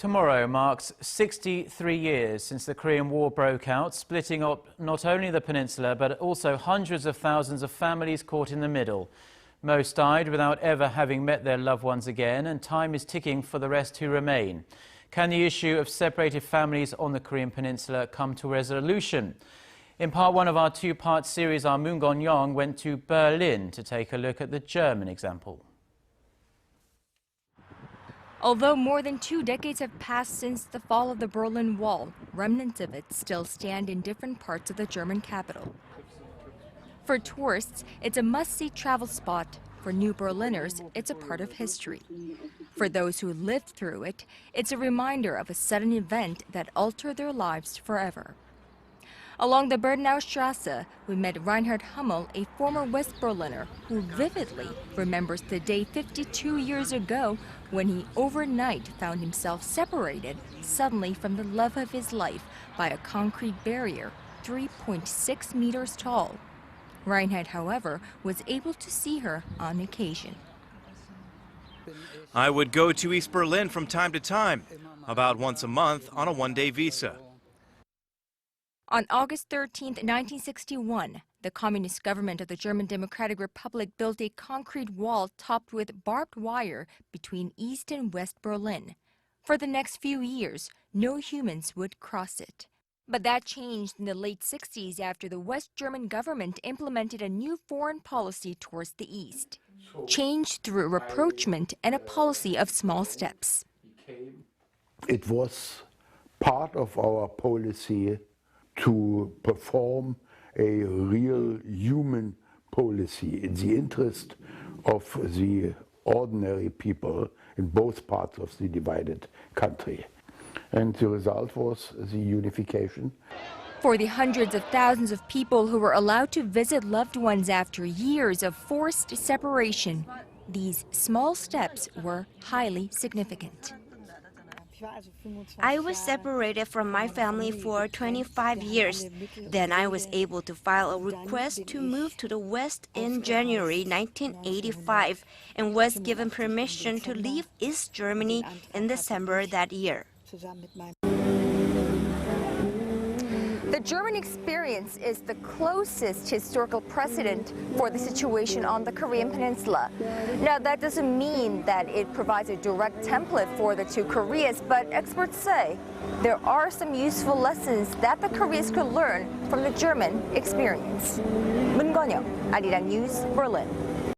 Tomorrow marks 63 years since the Korean War broke out, splitting up not only the peninsula but also hundreds of thousands of families caught in the middle. Most died without ever having met their loved ones again, and time is ticking for the rest who remain. Can the issue of separated families on the Korean peninsula come to resolution? In part one of our two-part series, our Moon Gon-young went to Berlin to take a look at the German example. Although more than 2 decades have passed since the fall of the Berlin Wall, remnants of it still stand in different parts of the German capital. For tourists, it's a must-see travel spot. For new Berliners, it's a part of history. For those who lived through it, it's a reminder of a sudden event that altered their lives forever. Along the Bernaustrasse, we met Reinhard Hummel, a former West Berliner who vividly remembers the day 52 years ago when he overnight found himself separated suddenly from the love of his life by a concrete barrier 3.6 meters tall. Reinhard, however, was able to see her on occasion. I would go to East Berlin from time to time, about once a month on a one-day visa. On August 13, 1961, the communist government of the German Democratic Republic built a concrete wall topped with barbed wire between East and West Berlin. For the next few years, no humans would cross it. But that changed in the late 60s after the West German government implemented a new foreign policy towards the East. Change through rapprochement and a policy of small steps. It was part of our policy to perform a real human policy in the interest of the ordinary people in both parts of the divided country. And the result was the unification. For the hundreds of thousands of people who were allowed to visit loved ones after years of forced separation, these small steps were highly significant. I was separated from my family for 25 years. Then I was able to file a request to move to the West in January 1985 and was given permission to leave East Germany in December that year. The German experience is the closest historical precedent for the situation on the Korean peninsula. Now, that doesn't mean that it provides a direct template for the two Koreas, but experts say there are some useful lessons that the Koreas could learn from the German experience. Moon Gon-young, Arirang News, Berlin.